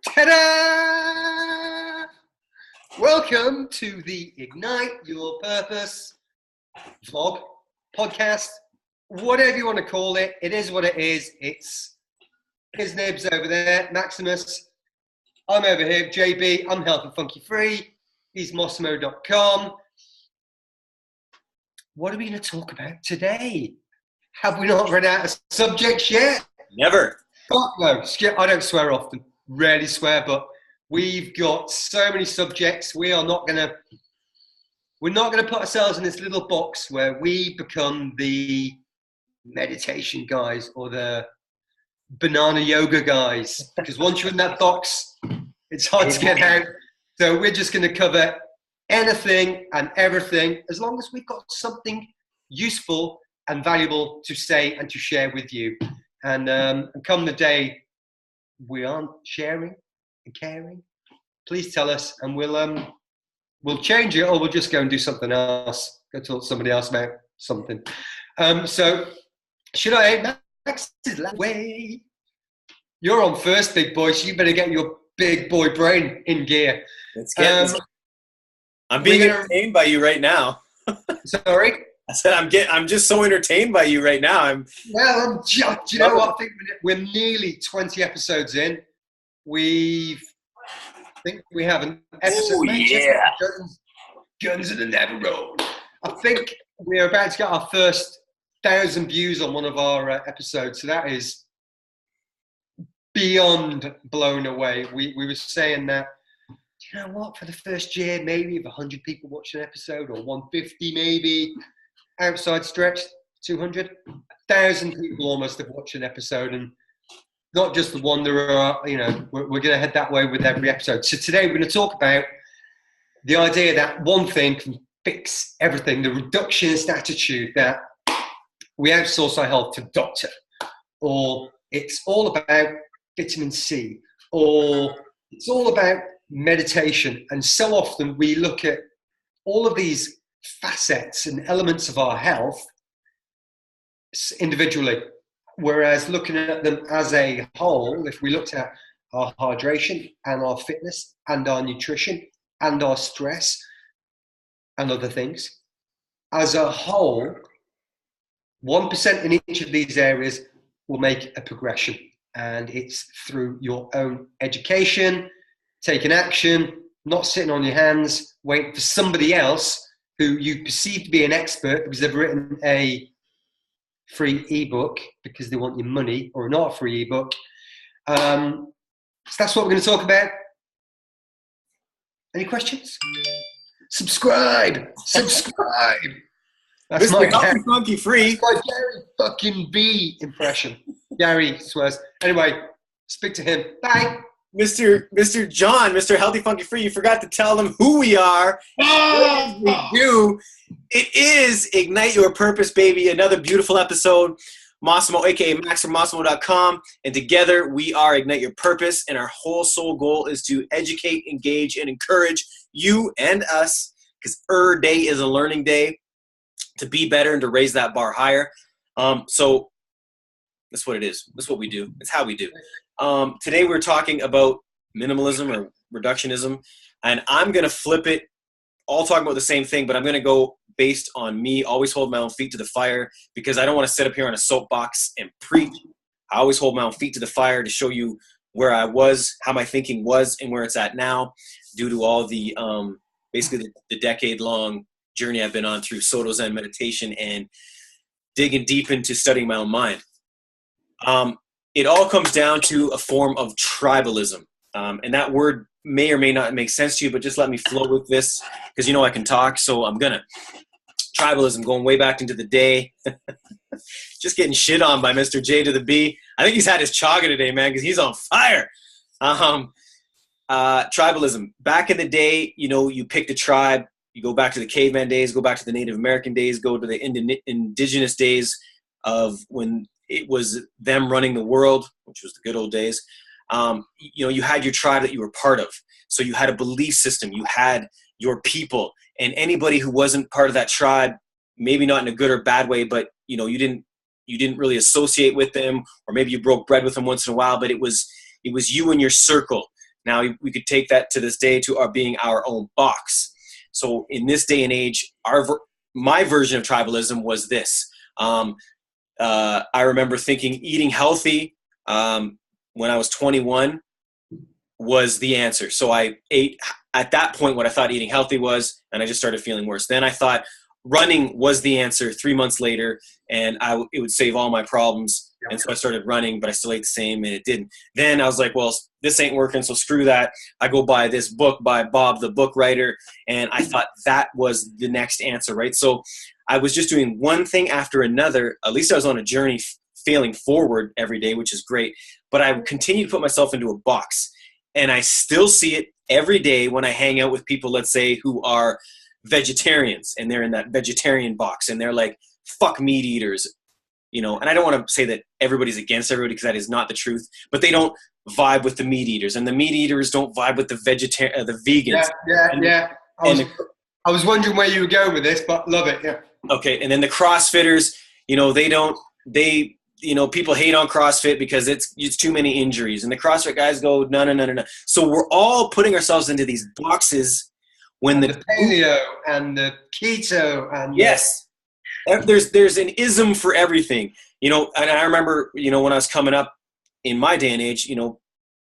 Ta-da! Welcome to the Ignite Your Purpose vlog, podcast, whatever you want to call it. It is what it is. It's his nibs over there, Maximus. I'm over here, JB. I'm Healthy Funky Free. He's Mossimo.com. What are we going to talk about today? Have we not run out of subjects yet? Never. Fuck no. I don't swear often. Rarely swear, but we've got so many subjects. We're not gonna put ourselves in this little box where we become the meditation guys or the banana yoga guys. Because once you're in that box, it's hard to get out. So we're just gonna cover anything and everything as long as we've got something useful and valuable to say and to share with you. And come the day we aren't sharing and caring, please tell us, and we'll change it, or we'll just go and do something else. Go talk to somebody else about something. So should I? Max is that way. You're on first, big boy. So you better get your big boy brain in gear. Let's get this. I'm being entertained by you right now. Sorry. I said I'm just so entertained by you right now. Do you know what? I think we're nearly 20 episodes in. I think we have an episode. Oh, yeah. Guns in the never roll. I think we're about to get our first 1,000 views on one of our episodes. So that is beyond blown away. We were saying that, you know what, for the first year, maybe if 100 people watch an episode, or 150 maybe. Outside stretch, 200, 1,000 people almost have watched an episode, and not just the one. There are, we're going to head that way with every episode. So today we're going to talk about the idea that one thing can fix everything, the reductionist attitude that we outsource our health to doctor, or it's all about vitamin C, or it's all about meditation. And so often we look at all of these facets and elements of our health individually, whereas looking at them as a whole, if we looked at our hydration and our fitness and our nutrition and our stress and other things as a whole, 1% in each of these areas will make a progression. And it's through your own education, taking action, not sitting on your hands waiting for somebody else who you perceive to be an expert because they've written a free ebook because they want your money, or not a free ebook. So that's what we're going to talk about. Any questions? Subscribe. That's my Healthy Funky Free. That's my Gary fucking B impression. Gary swears. Anyway, speak to him. Bye. Mr. John, Mr. Healthy Funky Free, you forgot to tell them who we are. What we do. It is Ignite Your Purpose, baby. Another beautiful episode. Mossimo, a.k.a. Max from Mossimo.com. And together we are Ignite Your Purpose. And our whole sole goal is to educate, engage, and encourage you and us, because every day is a learning day, to be better and to raise that bar higher. So that's what it is. That's what we do. It's how we do. Today we're talking about minimalism or reductionism, and I'm going to flip it, all talking about the same thing, but I'm going to go based on me. Always hold my own feet to the fire, because I don't want to sit up here on a soapbox and preach. I always hold my own feet to the fire to show you where I was, how my thinking was, and where it's at now, due to all the basically the decade-long journey I've been on through Soto Zen meditation and digging deep into studying my own mind. It all comes down to a form of tribalism. And that word may or may not make sense to you, but just let me flow with this, because I can talk, so I'm gonna. Tribalism, going way back into the day. Just getting shit on by Mr. J to the B. I think he's had his chaga today, man, because he's on fire. Tribalism. Back in the day, you picked a tribe. You go back to the caveman days, go back to the Native American days, go to the indigenous days of when it was them running the world, which was the good old days. You had your tribe that you were part of. So you had a belief system. You had your people. And anybody who wasn't part of that tribe, maybe not in a good or bad way, but, you didn't really associate with them, or maybe you broke bread with them once in a while, but it was you and your circle. Now we could take that to this day to our being our own box. So in this day and age, my version of tribalism was this. I remember thinking eating healthy when I was 21 was the answer. So I ate at that point what I thought eating healthy was, and I just started feeling worse. Then I thought running was the answer 3 months later, and it would save all my problems. And so I started running, but I still ate the same, and it didn't. Then I was like, well, this ain't working, so screw that. I go buy this book by Bob, the book writer, and I thought that was the next answer, right? So I was just doing one thing after another. At least I was on a journey failing forward every day, which is great. But I continue to put myself into a box. And I still see it every day when I hang out with people, let's say, who are vegetarians, and they're in that vegetarian box, and they're like, fuck meat eaters, and I don't want to say that everybody's against everybody, because that is not the truth, but they don't vibe with the meat eaters, and the meat eaters don't vibe with the vegans. I was wondering where you were going with this, but love it. Yeah. Okay. And then the CrossFitters, people hate on CrossFit because it's too many injuries, and the CrossFit guys go, no. So we're all putting ourselves into these boxes when the paleo and the keto and yes, there's an ism for everything, and I remember, when I was coming up in my day and age,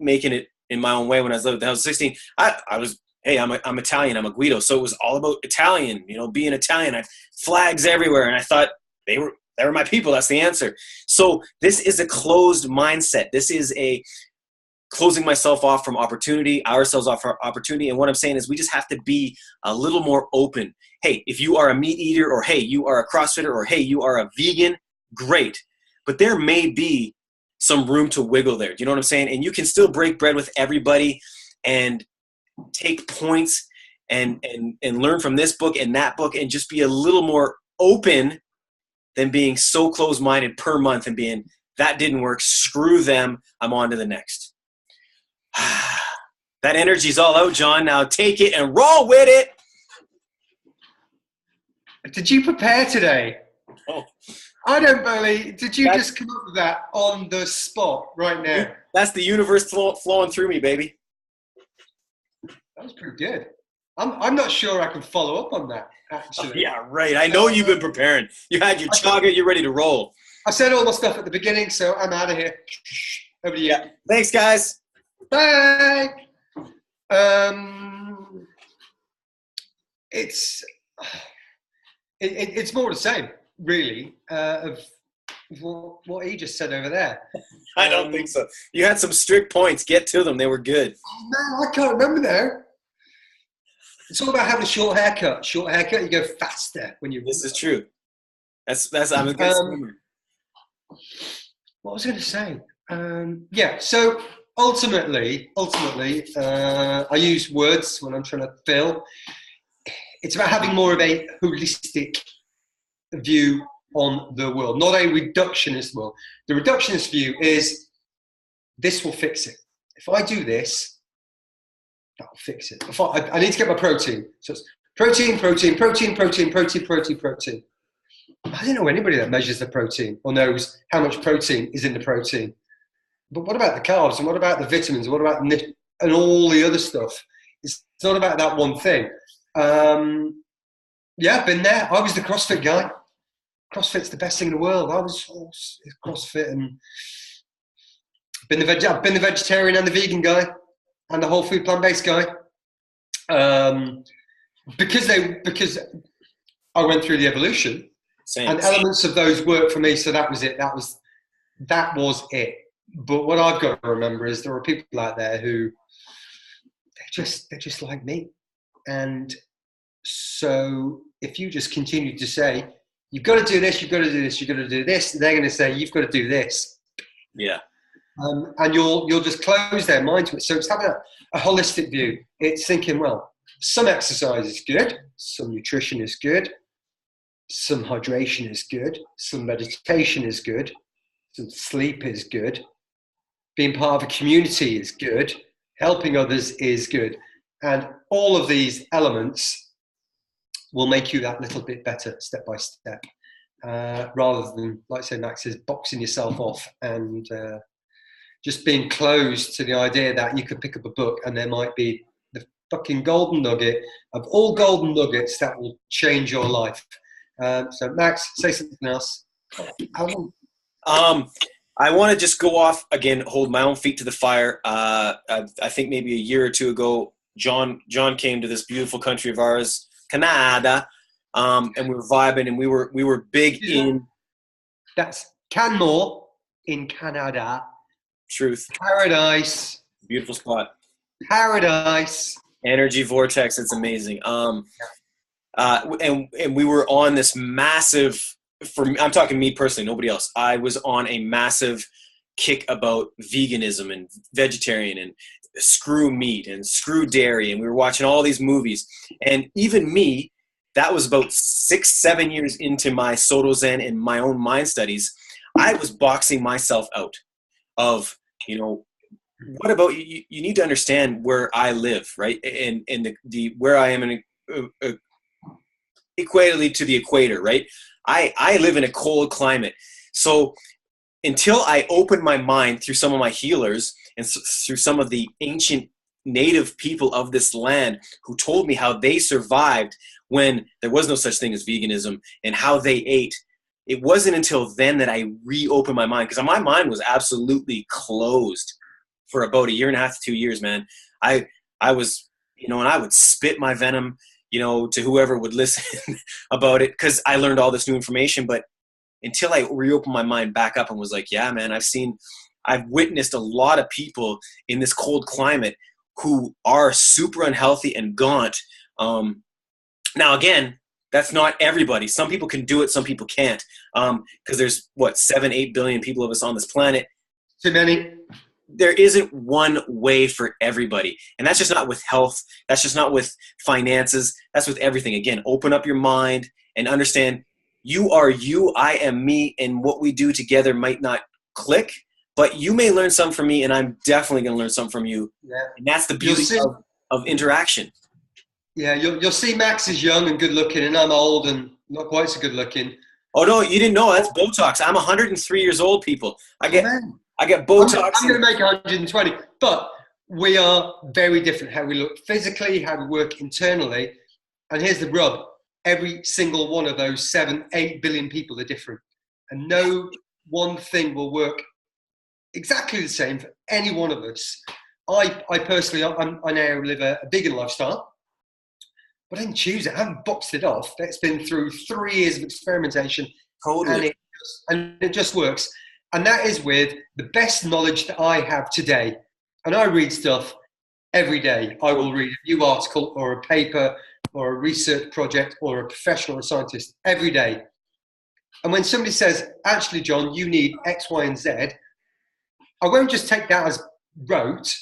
making it in my own way when I was 16, I was, hey, I'm Italian, I'm a Guido. So it was all about Italian, being Italian. I had flags everywhere, and I thought they were my people. That's the answer. So this is a closed mindset. This is a closing myself off from opportunity, ourselves off from opportunity. And what I'm saying is we just have to be a little more open. Hey, if you are a meat eater, or hey, you are a CrossFitter, or hey, you are a vegan, great. But there may be some room to wiggle there. Do you know what I'm saying? And you can still break bread with everybody and take points and learn from this book and that book, and just be a little more open than being so close-minded per month and being, that didn't work, screw them, I'm on to the next. That energy's all out, John. Now take it and roll with it. Did you prepare today? Oh. I don't believe. Did you just come up with that on the spot right now? That's the universe flowing through me, baby. That was pretty good. I'm not sure I can follow up on that, actually. Oh, yeah, right. I know you've been preparing. You had your chaga, you're ready to roll. I said all my stuff at the beginning, so I'm out of here. Over to you. Yeah. Thanks, guys. Bye. It's more the same, really, of what he just said over there. I don't think so. You had some strict points. Get to them. They were good. Oh, man, I can't remember there. It's all about having a short haircut. Short haircut, you go faster when you. This is true. That's I'm a good swimmer. What was I going to say? So ultimately, I use words when I'm trying to fill. It's about having more of a holistic view on the world, not a reductionist world. The reductionist view is, this will fix it. If I do this, that'll fix it. I need to get my protein. So it's protein. I don't know anybody that measures the protein or knows how much protein is in the protein. But what about the carbs, and what about the vitamins, and what about and all the other stuff? It's not about that one thing. I've been there. I was the CrossFit guy. CrossFit's the best thing in the world. I was CrossFit, and I've been the vegetarian and the vegan guy and the whole food plant-based guy. Because I went through the evolution. Same. And elements of those worked for me, so that was it. That was it. But what I've got to remember is there are people out there who they're just like me. And so if you just continue to say, you've got to do this, you've got to do this, you've got to do this, they're going to say, you've got to do this. Yeah. And you'll just close their mind to it. So it's having a holistic view. It's thinking, well, some exercise is good, some nutrition is good, some hydration is good, some meditation is good, some sleep is good, being part of a community is good, helping others is good. And all of these elements will make you that little bit better step by step, rather than, like say Max says, boxing yourself off and just being closed to the idea that you could pick up a book and there might be the fucking golden nugget of all golden nuggets that will change your life. So Max, say something else. I want to just go off again, hold my own feet to the fire. I think maybe a year or two ago, John came to this beautiful country of ours, Canada, and we were vibing, and we were big in. That's Canmore in Canada. Truth. Paradise. Beautiful spot. Paradise. Energy vortex. It's amazing. And we were on this massive. I'm talking me personally, nobody else. I was on a massive kick about veganism and vegetarian and screw meat and screw dairy, and we were watching all these movies. And even me, that was about 6-7 years into my Soto Zen and my own mind studies. I was boxing myself out of, what about you? You need to understand where I live, right? And the where I am in equatally to the equator, right? I live in a cold climate. So until I opened my mind through some of my healers and through some of the ancient native people of this land who told me how they survived when there was no such thing as veganism and how they ate, it wasn't until then that I reopened my mind, because my mind was absolutely closed for about 1.5 to 2 years, man. I was, and I would spit my venom, to whoever would listen about it, because I learned all this new information. But until I reopened my mind back up and was like, yeah, man, I've witnessed a lot of people in this cold climate who are super unhealthy and gaunt. Now, again, that's not everybody. Some people can do it. Some people can't. Because there's 7-8 billion people of us on this planet. Too many. There isn't one way for everybody. And that's just not with health. That's just not with finances. That's with everything. Again, open up your mind and understand you are you, I am me, and what we do together might not click, but you may learn something from me, and I'm definitely going to learn something from you. Yeah. And that's the beauty of interaction. Yeah, you'll see Max is young and good looking, and I'm old and not quite so good looking. Oh, no, you didn't know. That's Botox. I'm 103 years old, people. I get Botox. I'm going to make 120, but we are very different. How we look physically, how we work internally. And here's the rub. Every single one of those 7-8 billion people are different. And no one thing will work exactly the same for any one of us. I personally, I now live a vegan lifestyle, but I didn't choose it. I haven't boxed it off. It's been through 3 years of experimentation. Totally. And it just works. And that is with the best knowledge that I have today. And I read stuff every day. I will read a new article or a paper or a research project or a professional or scientist every day. And when somebody says, actually, John, you need X, Y, and Z, I won't just take that as rote.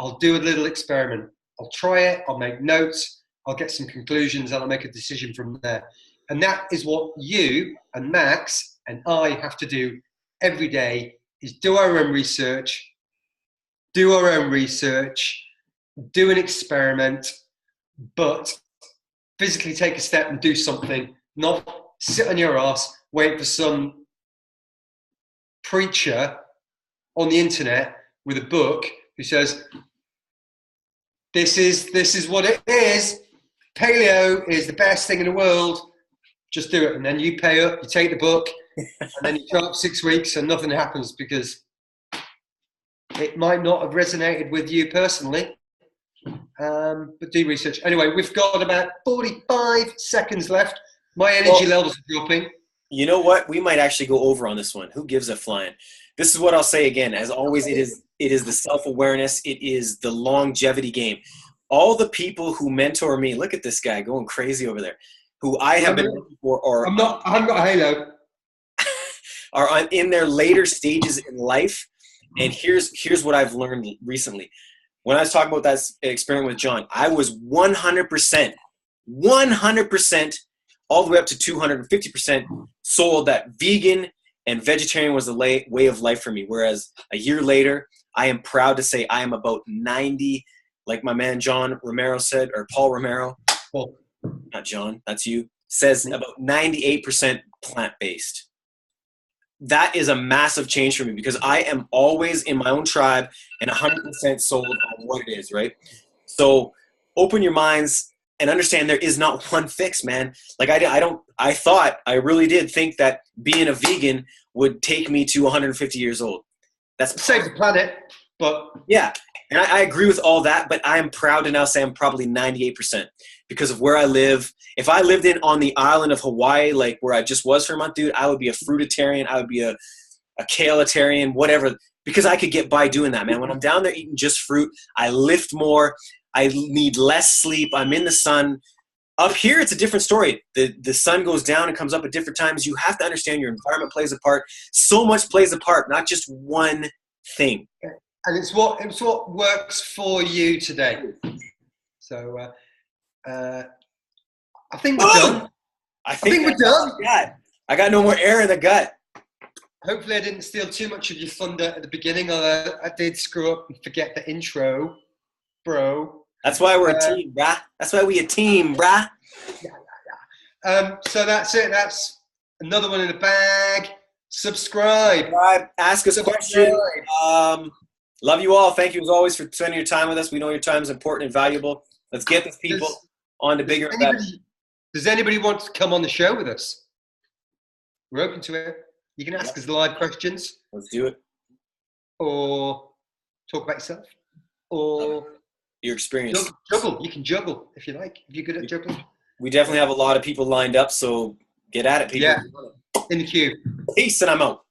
I'll do a little experiment. I'll try it. I'll make notes. I'll get some conclusions, and I'll make a decision from there. And that is what you and Max and I have to do every day, is do our own research, do an experiment, but physically take a step and do something, not sit on your ass, wait for some preacher on the internet with a book who says, this is what it is. Paleo is the best thing in the world. Just do it. And then you pay up, you take the book, and then you show up 6 weeks and nothing happens because it might not have resonated with you personally. But do research. Anyway, we've got about 45 seconds left. My energy levels are dropping. You know what? We might actually go over on this one. Who gives a flying? This is what I'll say again. As always, it is the self-awareness. It is the longevity game. All the people who mentor me, look at this guy going crazy over there, who I have been looking for, or I haven't got a halo, are in their later stages in life. And here's what I've learned recently. When I was talking about that experiment with John, I was 100%, all the way up to 250% sold that vegan and vegetarian was the way of life for me. Whereas a year later, I am proud to say I am about 90, like my man John Romero said, or Paul Romero, well, not John, that's you, says about 98% plant-based. that is a massive change for me because I am always in my own tribe and 100% sold on what it is, right? So open your minds and understand there is not one fix, man. Like I really did think that being a vegan would take me to 150 years old. That's save the planet, but yeah. And I agree with all that, but I am proud to now say I'm probably 98% because of where I live. If I lived on the island of Hawaii, like where I just was for a month, dude, I would be a fruitarian. I would be a kaleitarian, whatever, because I could get by doing that, man. When I'm down there eating just fruit, I lift more. I need less sleep. I'm in the sun. Up here, it's a different story. The sun goes down and comes up at different times. You have to understand your environment plays a part. So much plays a part, not just one thing. And it's what works for you today. So I think we're done. I think we're done. I got no more air in the gut. Hopefully I didn't steal too much of your thunder at the beginning, although I did screw up and forget the intro, bro. That's why we're a team, brah. That's why we a team, brah. Yeah. So that's it. That's another one in the bag. Subscribe. Ask us a question. Love you all. Thank you as always for spending your time with us. We know your time is important and valuable. Let's get these people on to bigger and better. Does anybody want to come on the show with us? We're open to it. You can ask us live questions. Let's do it. Or talk about yourself. Or your experience. Juggle. You can juggle if you like. If you're good at juggling. We definitely have a lot of people lined up, so get at it, people. Yeah. In the queue. Peace, and I'm out.